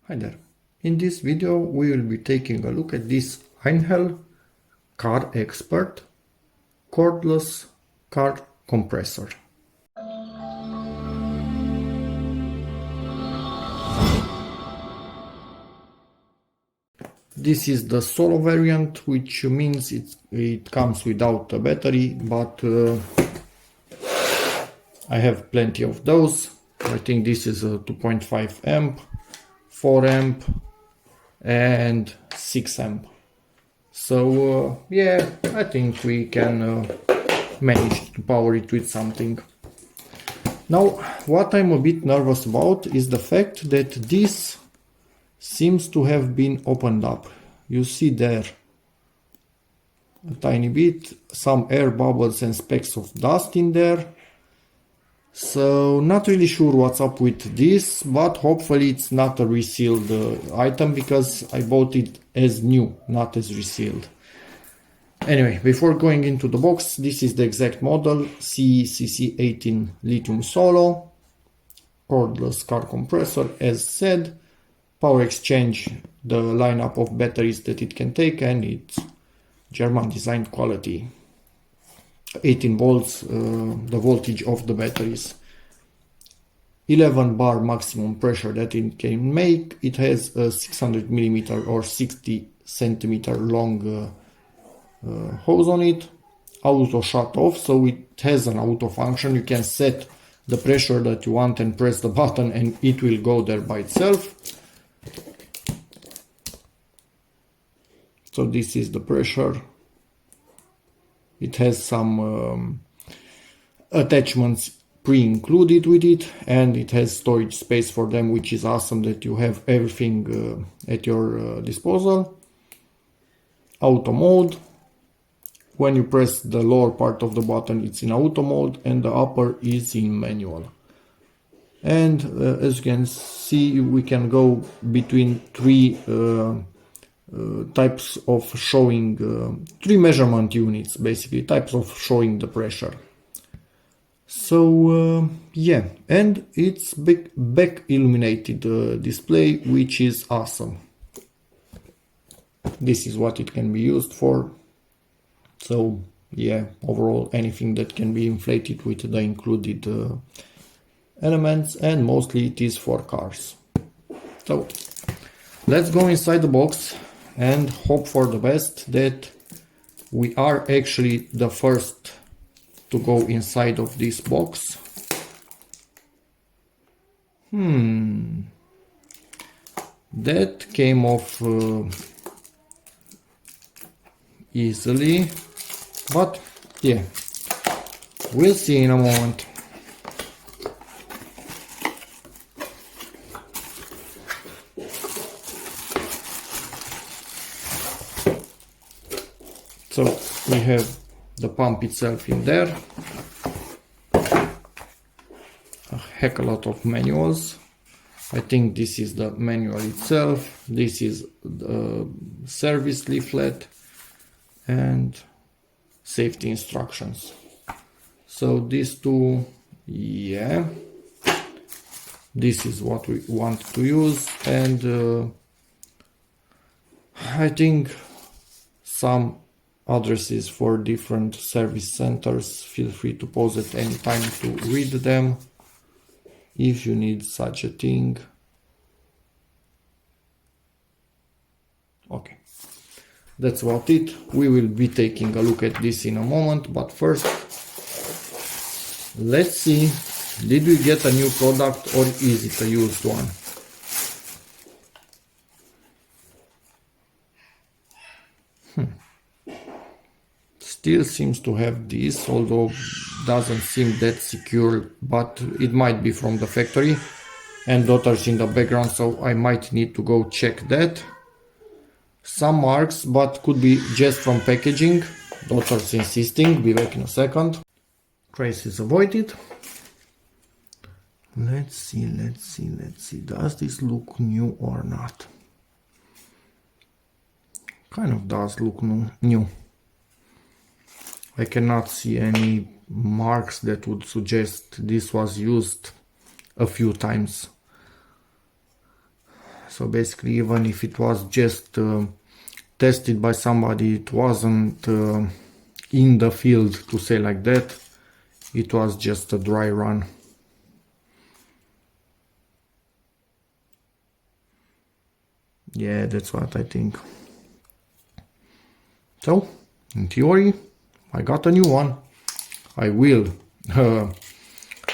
Hi there. In this video we will be taking a look at this EINHELL Car Expert cordless car compressor. This is the solo variant, which means it comes without a battery, but I have plenty of those. I think this is a 2.5 amp, 4 amp and 6 amp. So yeah, I think we can manage to power it with something. Now, what I'm a bit nervous about is the fact that this seems to have been opened up. You see there a tiny bit, some air bubbles and specks of dust in there. So not really sure what's up with this, but hopefully it's not a resealed item, because I bought it as new, not as resealed. Anyway, before going into the box, this is the exact model, CE-CC 18 lithium solo, cordless car compressor as said, power exchange, the lineup of batteries that it can take, and it's German designed quality. 18 volts, the voltage of the batteries. 11 bar maximum pressure that it can make. It has a 600 millimeter or 60 centimeter long hose on it. Auto shut off, so it has an auto function. You can set the pressure that you want and press the button and it will go there by itself. So this is the pressure. It has some attachments pre-included with it, and it has storage space for them, which is awesome that you have everything at your disposal. Auto mode. When you press the lower part of the button, it's in auto mode, and the upper is in manual. And as you can see, we can go between three types of showing, three measurement units, basically, types of showing the pressure. So yeah, and it's back illuminated display, which is awesome. This is what it can be used for. So yeah, overall anything that can be inflated with the included elements, and mostly it is for cars. So let's go inside the box and hope for the best that we are actually the first to go inside of this box. That came off easily, but yeah, we'll see in a moment. So we have the pump itself in there, a heck a lot of manuals. I think this is the manual itself, this is the service leaflet and safety instructions. So these two, yeah, this is what we want to use, and I think some addresses for different service centers. Feel free to pause at any time to read them if you need such a thing. Okay, that's about it. We will be taking a look at this in a moment, but first let's see, did we get a new product or is it a used one? Still seems to have this, although doesn't seem that secure, but it might be from the factory, and daughter's in the background, so I might need to go check that. Some marks, but could be just from packaging. Daughter's insisting, be back in a second. Traces avoided. Let's see, does this look new or not? Kind of does look new. I cannot see any marks that would suggest this was used a few times. So basically, even if it was just tested by somebody, it wasn't in the field, to say like that. It was just a dry run. Yeah, that's what I think. So, in theory, I got a new one. I will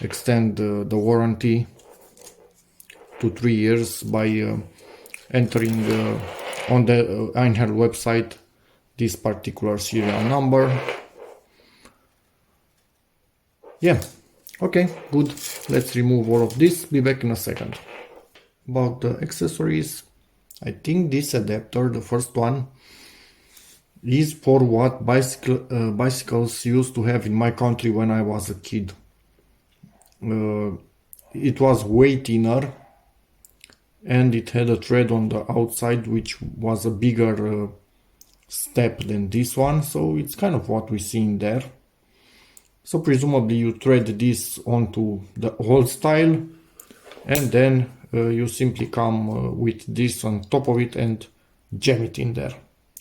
extend the warranty to 3 years by entering on the EINHELL website this particular serial number. Yeah, okay, good. Let's remove all of this. Be back in a second. About the accessories, I think this adapter, the first one, is for what bicycles used to have in my country when I was a kid. It was way thinner and it had a thread on the outside which was a bigger step than this one, so it's kind of what we see in there. So presumably you thread this onto the old style and then you simply come with this on top of it and jam it in there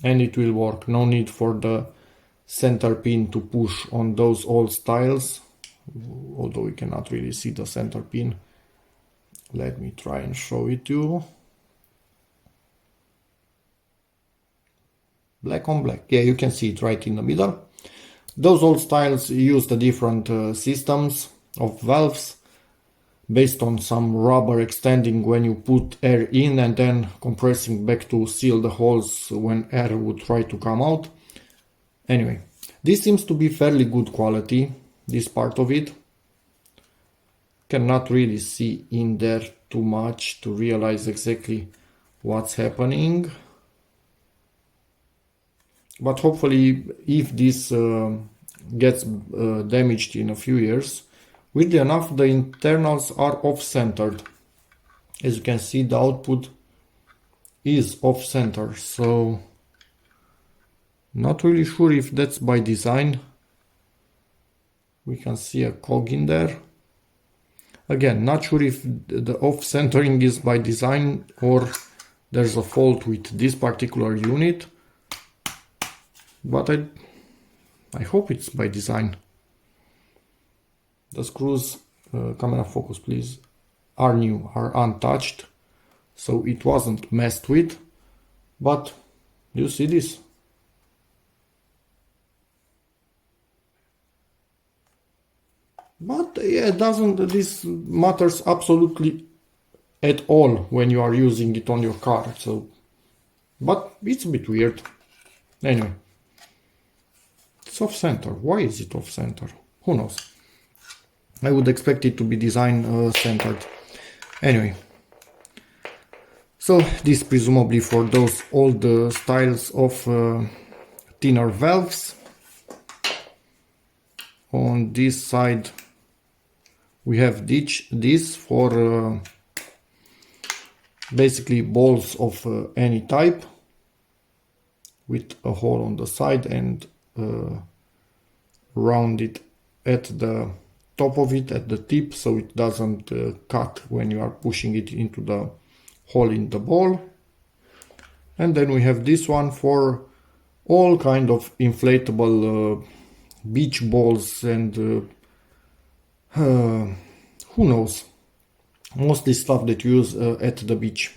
and it will work. No need for the center pin to push on those old styles, although we cannot really see the center pin. Let me try and show it to you. Black on black. Yeah, you can see it right in the middle. Those old styles used the different systems of valves based on some rubber extending when you put air in and then compressing back to seal the holes when air would try to come out. Anyway, this seems to be fairly good quality, this part of it. Cannot really see in there too much to realize exactly what's happening. But hopefully, if this gets damaged in a few years, weirdly enough, the internals are off-centered. As you can see, the output is off-center, so not really sure if that's by design. We can see a cog in there. Again, not sure if the off-centering is by design or there's a fault with this particular unit, but I hope it's by design. The screws, camera focus please, are new, are untouched, so it wasn't messed with. But you see this? But yeah, this matters absolutely at all when you are using it on your car. So, but it's a bit weird. Anyway, it's off center. Why is it off center? Who knows? I would expect it to be design centered. Anyway, so this presumably for those old styles of thinner valves. On this side we have this for basically balls of any type with a hole on the side and round it at the top of it, at the tip, so it doesn't cut when you are pushing it into the hole in the ball. And then we have this one for all kind of inflatable beach balls and who knows, mostly stuff that you use at the beach.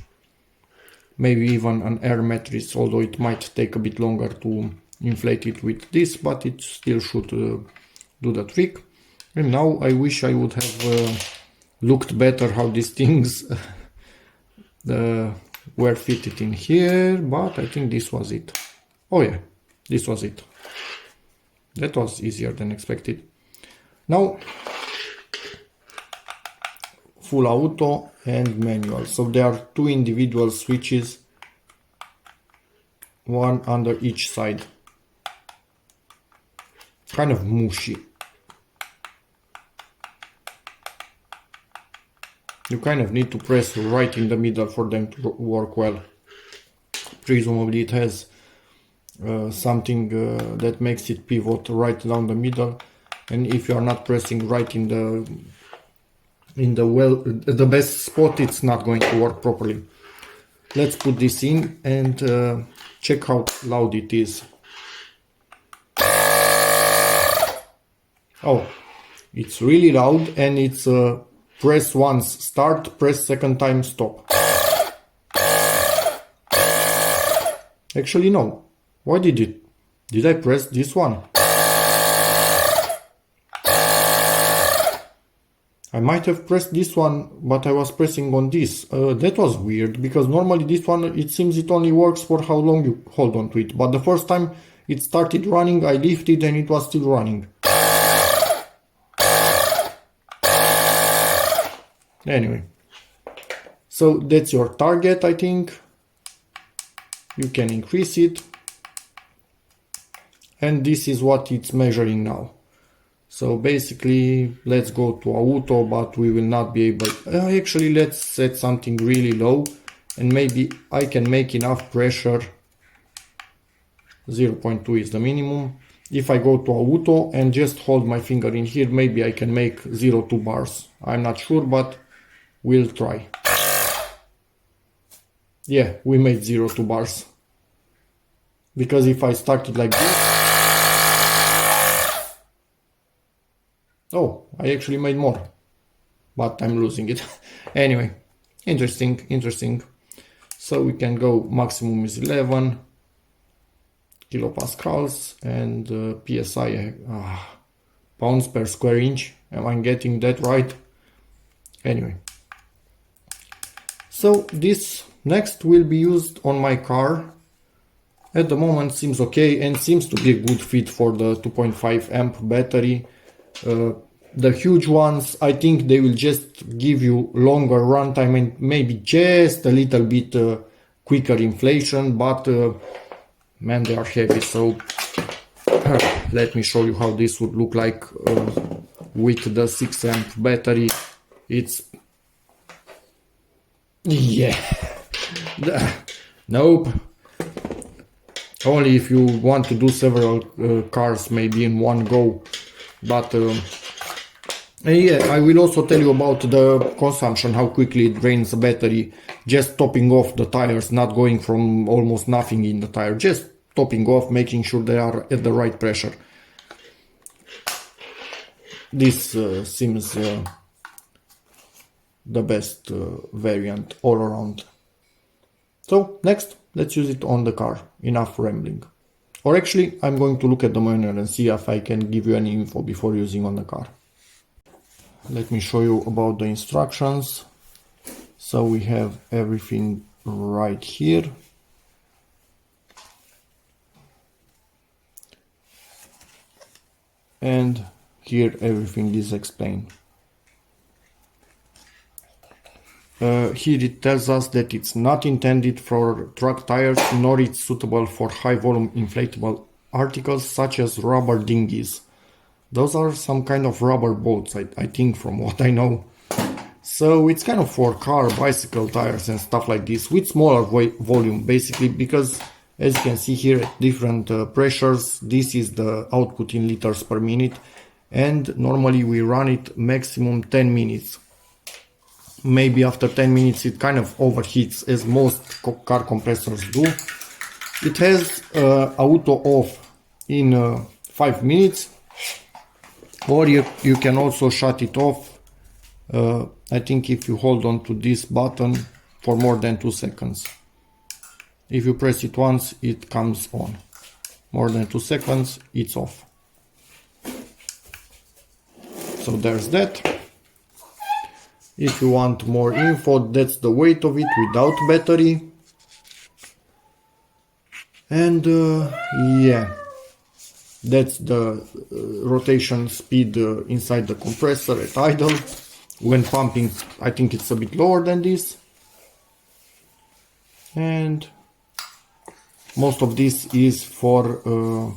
Maybe even an air mattress, although it might take a bit longer to inflate it with this, but it still should do the trick. And now I wish I would have looked better how these things were fitted in here, but I think this was it. Oh yeah, this was it. That was easier than expected. Now, full auto and manual. So there are two individual switches, one under each side. Kind of mushy. You kind of need to press right in the middle for them to work well. Presumably it has something that makes it pivot right down the middle, and if you are not pressing right in the best spot, it's not going to work properly. let's put this in and check how loud it is. Oh, it's really loud, and it's press once start, press second time stop. Actually no, why did I press this one? I might have pressed this one, but I was pressing on this. That was weird, because normally this one, it seems it only works for how long you hold on to it. But the first time it started running, I lifted and it was still running. Anyway, so that's your target, I think. You can increase it. And this is what it's measuring now. So basically, let's go to auto, but we will not be able... actually, let's set something really low, and maybe I can make enough pressure. 0.2 is the minimum. If I go to auto and just hold my finger in here, maybe I can make 0.2 bars. I'm not sure, but we'll try. Yeah, we made 0.2 bars. Because if I started like this... Oh, I actually made more, but I'm losing it. Anyway, interesting. So we can go, maximum is 11 kilopascals, and PSI, pounds per square inch. Am I getting that right? Anyway, so this next will be used on my car. At the moment seems okay, and seems to be a good fit for the 2.5 amp battery. The huge ones, I think they will just give you longer runtime and maybe just a little bit quicker inflation, but man, they are heavy. So let me show you how this would look like with the 6 amp battery. It's... yeah. Nope. Only if you want to do several cars maybe in one go. But yeah, I will also tell you about the consumption, how quickly it drains the battery, just topping off the tires, not going from almost nothing in the tire, just topping off, making sure they are at the right pressure. This seems the best variant all around. So next, let's use it on the car. Enough rambling. Or actually, I'm going to look at the manual and see if I can give you any info before using on the car. Let me show you about the instructions. So we have everything right here. And here everything is explained. Here it tells us that it's not intended for truck tires, nor it's suitable for high volume inflatable articles such as rubber dinghies. Those are some kind of rubber boats, I think, from what I know. So it's kind of for car, bicycle tires and stuff like this, with smaller volume basically, because as you can see here at different pressures, this is the output in liters per minute, and normally we run it maximum 10 minutes. Maybe after 10 minutes it kind of overheats, as most car compressors do. It has auto off in 5 minutes, or you can also shut it off, I think if you hold on to this button for more than 2 seconds. If you press it once, it comes on. More than 2 seconds, it's off. So there's that. If you want more info, that's the weight of it without battery. And yeah, that's the rotation speed inside the compressor at idle. When pumping, I think it's a bit lower than this. And most of this is for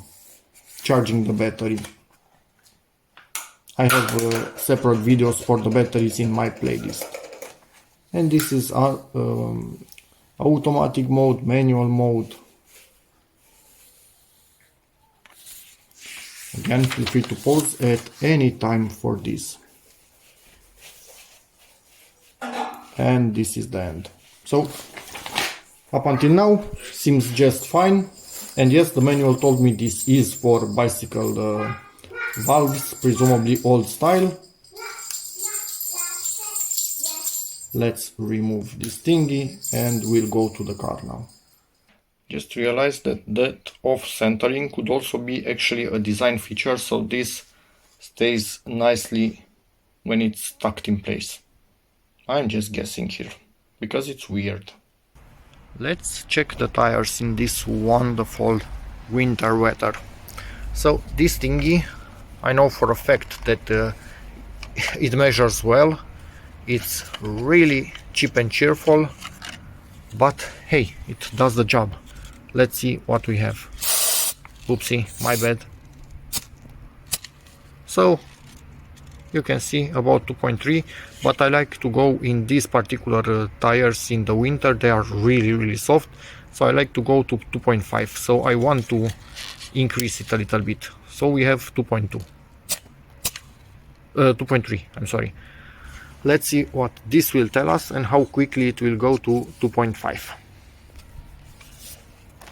charging the battery. I have separate videos for the batteries in my playlist. And this is automatic mode, manual mode. Again, feel free to pause at any time for this. And this is the end. So Up until now, seems just fine. And yes, the manual told me this is for bicycle valves, presumably old style. Let's remove this thingy and we'll go to the car now. Just realized that off-centering could also be actually a design feature, so this stays nicely when it's tucked in place. I'm just guessing here, because it's weird. Let's check the tires in this wonderful winter weather. So this thingy, I know for a fact that it measures well. It's really cheap and cheerful, but hey, it does the job. Let's see what we have. Oopsie, my bad. So you can see about 2.3, but I like to go in these particular tires in the winter. They are really soft, so I like to go to 2.5. So I want to increase it a little bit. So we have 2.2, 2.3, I'm sorry. Let's see what this will tell us and how quickly it will go to 2.5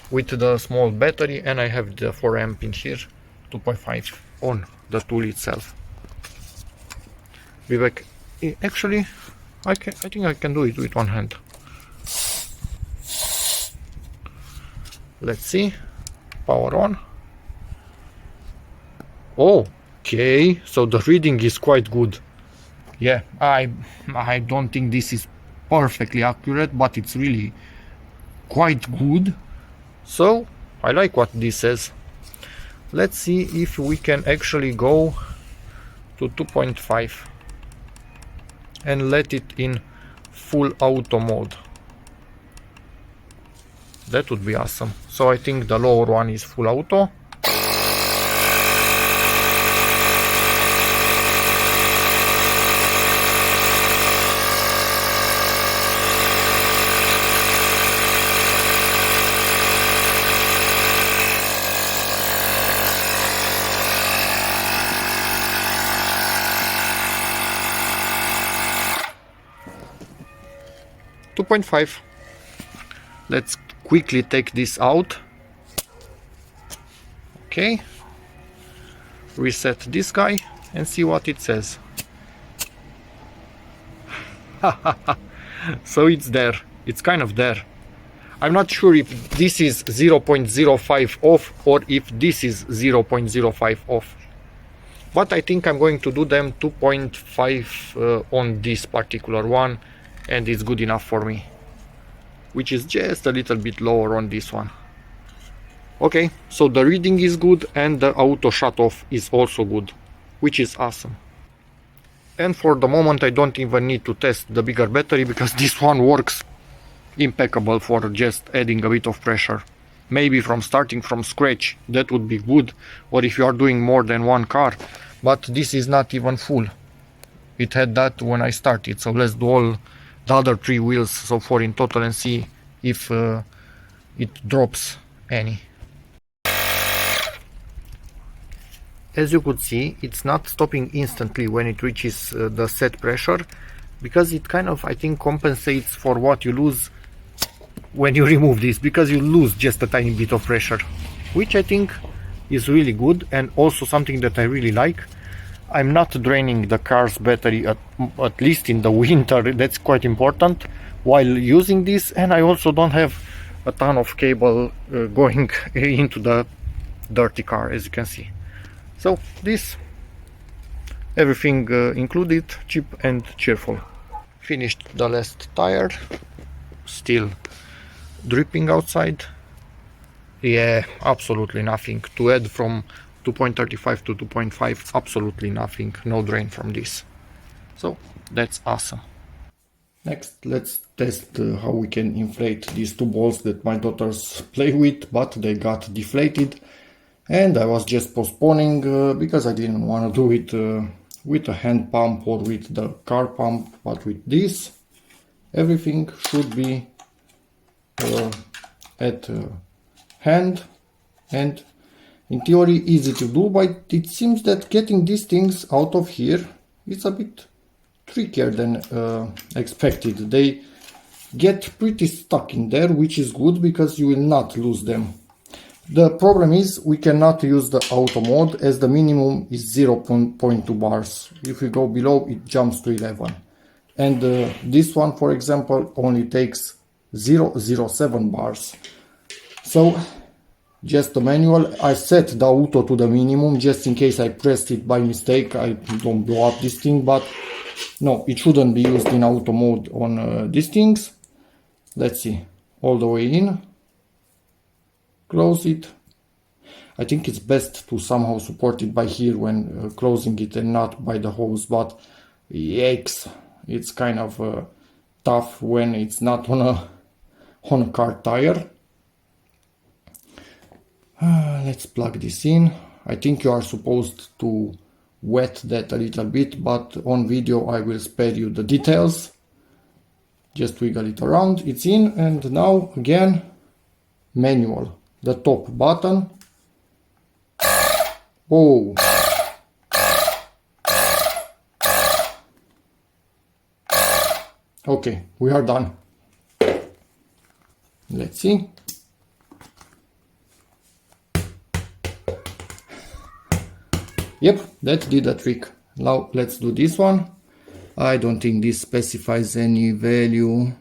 with the small battery, and I have the 4 amp in here, 2.5 on the tool itself. Vivek, actually I think I can do it with one hand. Let's see. Power on. Okay, so the reading is quite good. Yeah, I don't think this is perfectly accurate, but it's really quite good. So I like what this says. Let's see if we can actually go to 2.5 and let it in full auto mode. That would be awesome. So I think the lower one is full auto. Let's quickly take this out. Okay, reset this guy and see what it says. So it's there, it's kind of there. I'm not sure if this is 0.05 off or if this is 0.05 off, but I think I'm going to do them 2.5 on this particular one, and it's good enough for me, which is just a little bit lower on this one. Okay, so the reading is good and the auto shut off is also good, which is awesome. And for the moment I don't even need to test the bigger battery, because this one works impeccable for just adding a bit of pressure. Maybe from starting from scratch, that would be good, or if you are doing more than one car, but this is not even full. It had that when I started, so let's do all the other 3 wheels, so 4 in total, and see if it drops any. As you could see, it's not stopping instantly when it reaches the set pressure, because it kind of, I think, compensates for what you lose when you remove this, because you lose just a tiny bit of pressure, which I think is really good, and also something that I really like. I'm not draining the car's battery, at least in the winter. That's quite important while using this, and I also don't have a ton of cable going into the dirty car, as you can see. So this, everything included, cheap and cheerful. Finished the last tire, still dripping outside. Yeah, absolutely nothing to add from 2.35 to 2.5, absolutely nothing, no drain from this. So that's awesome. Next, let's test how we can inflate these 2 balls that my daughters play with, but they got deflated. And I was just postponing because I didn't want to do it with a hand pump or with the car pump, but with this, everything should be at hand and in theory easy to do, but it seems that getting these things out of here is a bit trickier than expected. They get pretty stuck in there, which is good because you will not lose them. The problem is we cannot use the auto mode as the minimum is 0.2 bars. If we go below, it jumps to 11. And this one, for example, only takes 0.07 bars. So just the manual, I set the auto to the minimum just in case I pressed it by mistake, I don't blow up this thing, but no, it shouldn't be used in auto mode on these things. Let's see, all the way in. Close it. I think it's best to somehow support it by here when closing it and not by the hose, but yikes, it's kind of tough when it's not on a car tire. Let's plug this in. I think you are supposed to wet that a little bit, but on video I will spare you the details. Just wiggle it around, it's in, and now again manual. The top button. Oh, okay, we are done. Let's see. Yep, that did the trick. Now let's do this one. I don't think this specifies any value.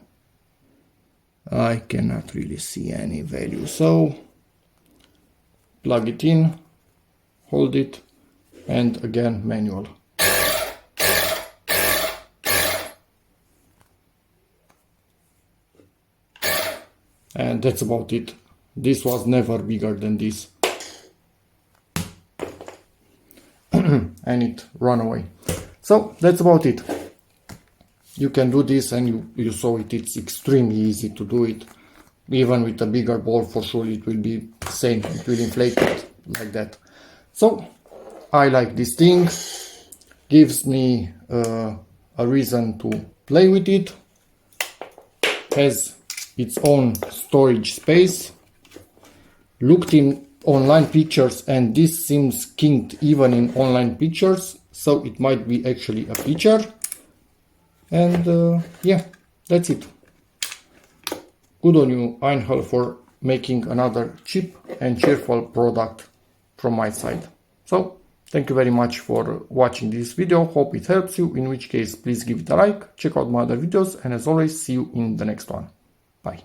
I cannot really see any value, so plug it in, hold it, and again manual. And that's about it. This was never bigger than this. And it ran away. So that's about it. You can do this, and you saw it, it's extremely easy to do it. Even with a bigger ball, for sure it will be the same, it will inflate it like that. So I like this thing, gives me a reason to play with it, has its own storage space. Looked in online pictures and this seems kinked even in online pictures, so it might be actually a feature. And yeah, that's it. Good on you, EINHELL, for making another cheap and cheerful product from my side. So thank you very much for watching this video. Hope it helps you, in which case please give it a like, check out my other videos, and as always, see you in the next one. Bye.